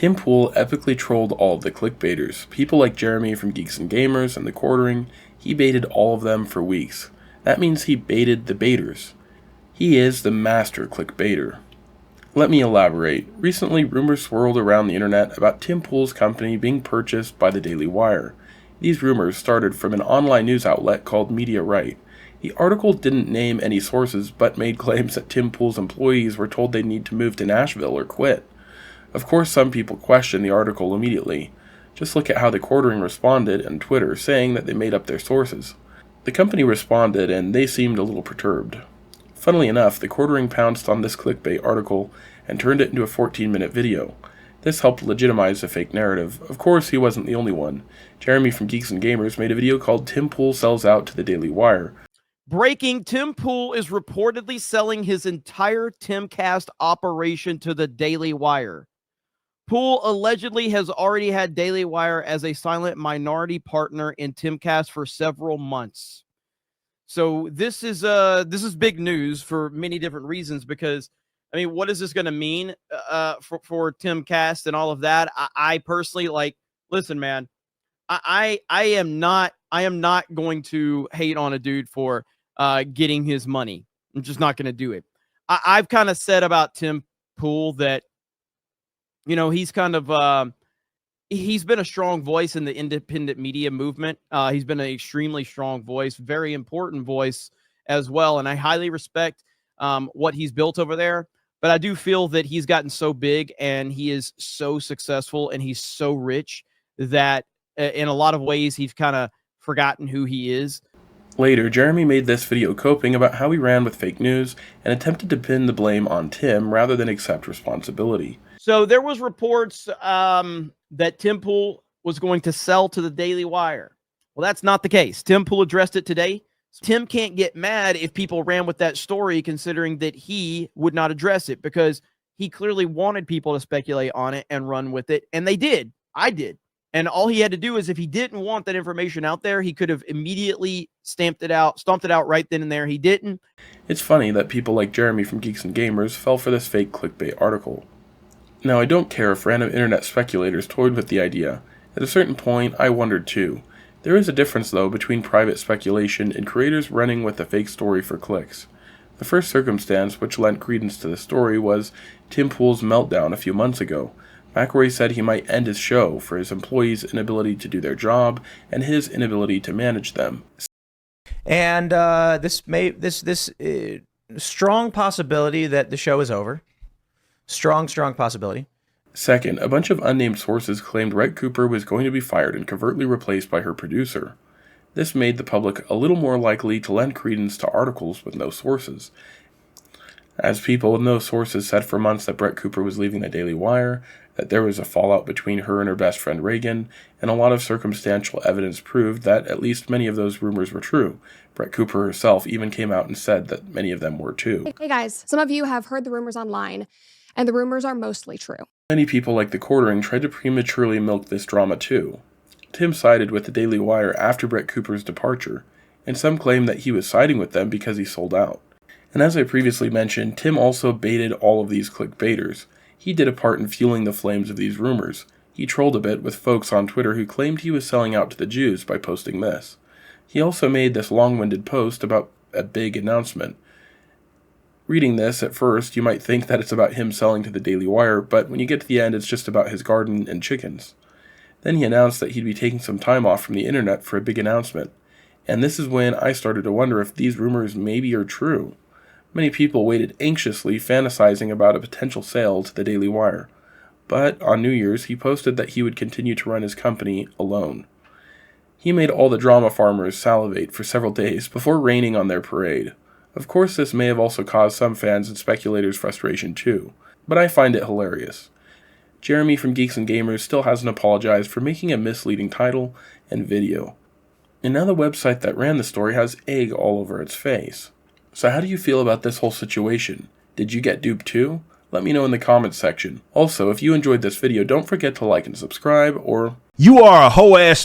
Tim Pool epically trolled all of the clickbaiters. People like Jeremy from Geeks and Gamers and The Quartering, he baited all of them for weeks. That means he baited the baiters. He is the master clickbaiter. Let me elaborate. Recently, rumors swirled around the internet about Tim Pool's company being purchased by the Daily Wire. These rumors started from an online news outlet called Media Right. The article didn't name any sources, but made claims that Tim Pool's employees were told they need to move to Nashville or quit. Of course, some people questioned the article immediately. Just look at how The Quartering responded on Twitter, saying that they made up their sources. The company responded, and they seemed a little perturbed. Funnily enough, The Quartering pounced on this clickbait article and turned it into a 14-minute video. This helped legitimize the fake narrative. Of course, he wasn't the only one. Jeremy from Geeks and Gamers made a video called Tim Pool Sells Out to the Daily Wire. Breaking, Tim Pool is reportedly selling his entire Timcast operation to the Daily Wire. Pool allegedly has already had Daily Wire as a silent minority partner in Timcast for several months. So this is big news for many different reasons, because I mean, what is this going to mean for Timcast and all of that? I personally, like, listen, man, I am not going to hate on a dude for getting his money. I'm just not going to do it. I've kind of said about Tim Pool that, you know, he's kind of he's been a strong voice in the independent media movement. He's been an extremely strong voice, very important voice as well, and I highly respect what he's built over there. But I do feel that he's gotten so big and he is so successful and he's so rich that in a lot of ways he's kind of forgotten who he is. Later, Jeremy made this video coping about how he ran with fake news and attempted to pin the blame on Tim rather than accept responsibility. So there was reports that Tim Pool was going to sell to the Daily Wire. Well, that's not the case. Tim Pool addressed it today. Tim can't get mad if people ran with that story, considering that he would not address it, because he clearly wanted people to speculate on it and run with it. And they did. I did. And all he had to do is, if he didn't want that information out there, he could have immediately stomped it out right then and there. He didn't. It's funny that people like Jeremy from Geeks and Gamers fell for this fake clickbait article. Now, I don't care if random internet speculators toyed with the idea. At a certain point, I wondered too. There is a difference, though, between private speculation and creators running with a fake story for clicks. The first circumstance which lent credence to the story was Tim Pool's meltdown a few months ago, back where he said he might end his show for his employees' inability to do their job and his inability to manage them. And this strong possibility that the show is over. Strong possibility. Second, a bunch of unnamed sources claimed Rhett Cooper was going to be fired and covertly replaced by her producer. This made the public a little more likely to lend credence to articles with no sources. As people with no sources said for months that Brett Cooper was leaving the Daily Wire, that there was a fallout between her and her best friend Reagan, and a lot of circumstantial evidence proved that at least many of those rumors were true. Brett Cooper herself even came out and said that many of them were too. Hey guys, some of you have heard the rumors online, and the rumors are mostly true. Many people like The Quartering tried to prematurely milk this drama too. Tim sided with the Daily Wire after Brett Cooper's departure, and some claim that he was siding with them because he sold out. And as I previously mentioned, Tim also baited all of these clickbaiters. He did a part in fueling the flames of these rumors. He trolled a bit with folks on Twitter who claimed he was selling out to the Jews by posting this. He also made this long-winded post about a big announcement. Reading this, at first, you might think that it's about him selling to the Daily Wire, but when you get to the end, it's just about his garden and chickens. Then he announced that he'd be taking some time off from the internet for a big announcement. And this is when I started to wonder if these rumors maybe are true. Many people waited anxiously, fantasizing about a potential sale to the Daily Wire. But on New Year's, he posted that he would continue to run his company alone. He made all the drama farmers salivate for several days before raining on their parade. Of course, this may have also caused some fans and speculators frustration too, but I find it hilarious. Jeremy from Geeks and Gamers still hasn't apologized for making a misleading title and video. And now the website that ran the story has egg all over its face. So how do you feel about this whole situation? Did you get duped too? Let me know in the comments section. Also, if you enjoyed this video, don't forget to like and subscribe, or... You are a hoe ass